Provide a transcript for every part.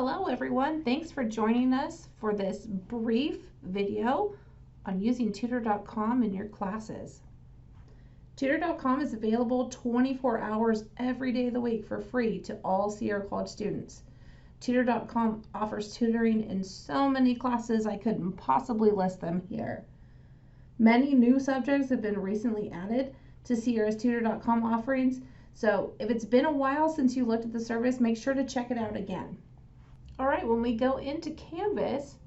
Hello everyone, thanks for joining us for this brief video on using Tutor.com in your classes. Tutor.com is available 24 hours every day of the week for free to all Sierra College students. Tutor.com offers tutoring in so many classes I couldn't possibly list them here. Many new subjects have been recently added to Sierra's Tutor.com offerings, so if it's been a while since you looked at the service, make sure to check it out again. All right, when we go into Canvas,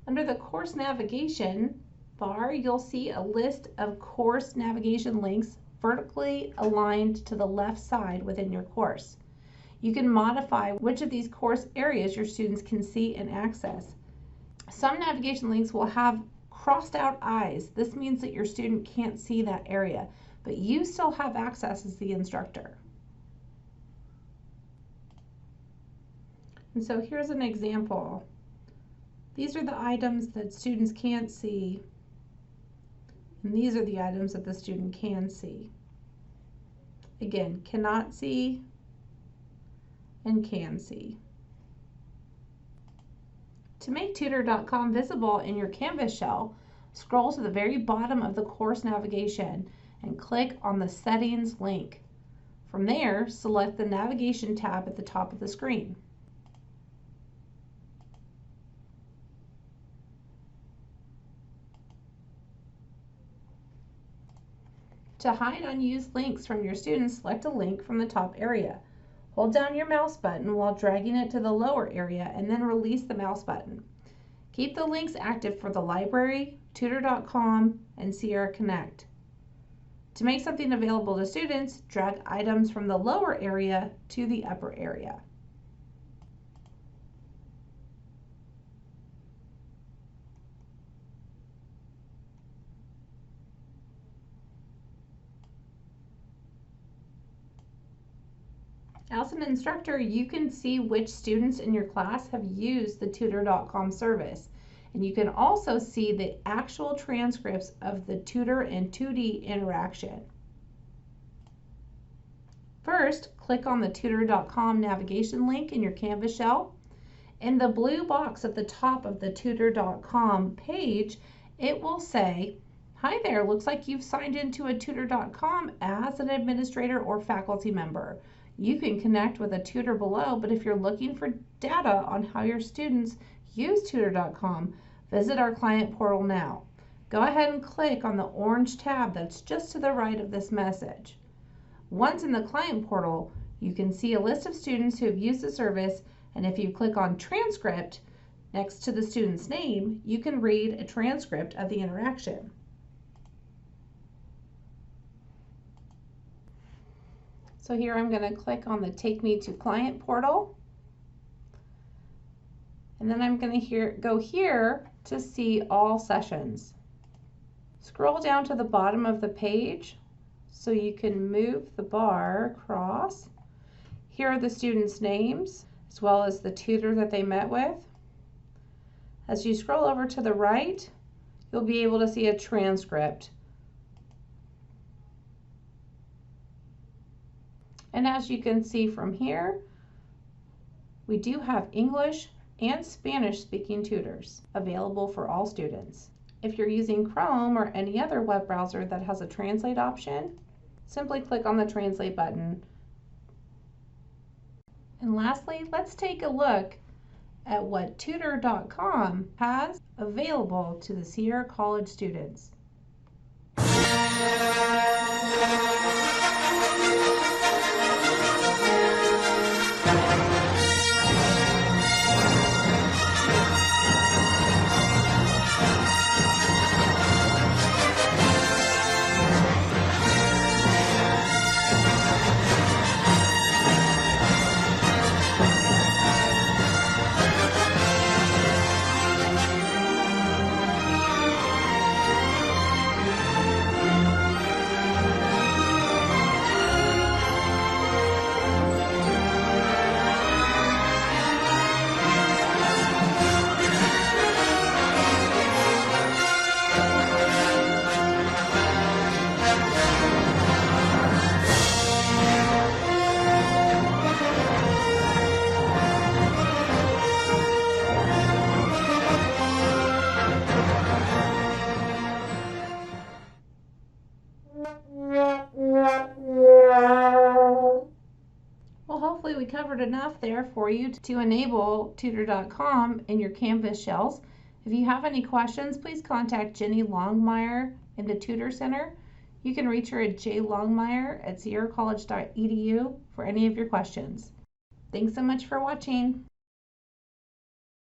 under the course navigation bar, you'll see a list of course navigation links vertically aligned to the left side within your course. You can modify which of these course areas your students can see and access. Some navigation links will have crossed out eyes. This means that your student can't see that area, but you still have access as the instructor. And so here's an example. These are the items that students can't see, and these are the items that the student can see. Again, cannot see and can see. To make Tutor.com visible in your Canvas shell, scroll to the very bottom of the course navigation and click on the Settings link. From there, select the Navigation tab at the top of the screen. To hide unused links from your students, select a link from the top area. Hold down your mouse button while dragging it to the lower area and then release the mouse button. Keep the links active for the library, Tutor.com, and Sierra Connect. To make something available to students, drag items from the lower area to the upper area. As an instructor, you can see which students in your class have used the Tutor.com service, and you can also see the actual transcripts of the tutor and 2D interaction. First, click on the Tutor.com navigation link in your Canvas shell. In the blue box at the top of the Tutor.com page, it will say, "Hi there, looks like you've signed into a Tutor.com as an administrator or faculty member. You can connect with a tutor below, but if you're looking for data on how your students use Tutor.com, visit our client portal now." Go ahead and click on the orange tab that's just to the right of this message. Once in the client portal, you can see a list of students who have used the service, and if you click on Transcript next to the student's name, you can read a transcript of the interaction. So here I'm going to click on the Take Me to Client portal, and then I'm going to go here to see all sessions. Scroll down to the bottom of the page so you can move the bar across. Here are the students' names as well as the tutor that they met with. As you scroll over to the right, you'll be able to see a transcript. And as you can see from here, we do have English and Spanish speaking tutors available for all students. If you're using Chrome or any other web browser that has a translate option, simply click on the translate button. And lastly, let's take a look at what Tutor.com has available to the Sierra College students. covered enough there for you to enable Tutor.com in your Canvas shells. If you have any questions, please contact Jenny Longmire in the Tutor Center. You can reach her at jlongmire@sierracollege.edu for any of your questions. Thanks so much for watching.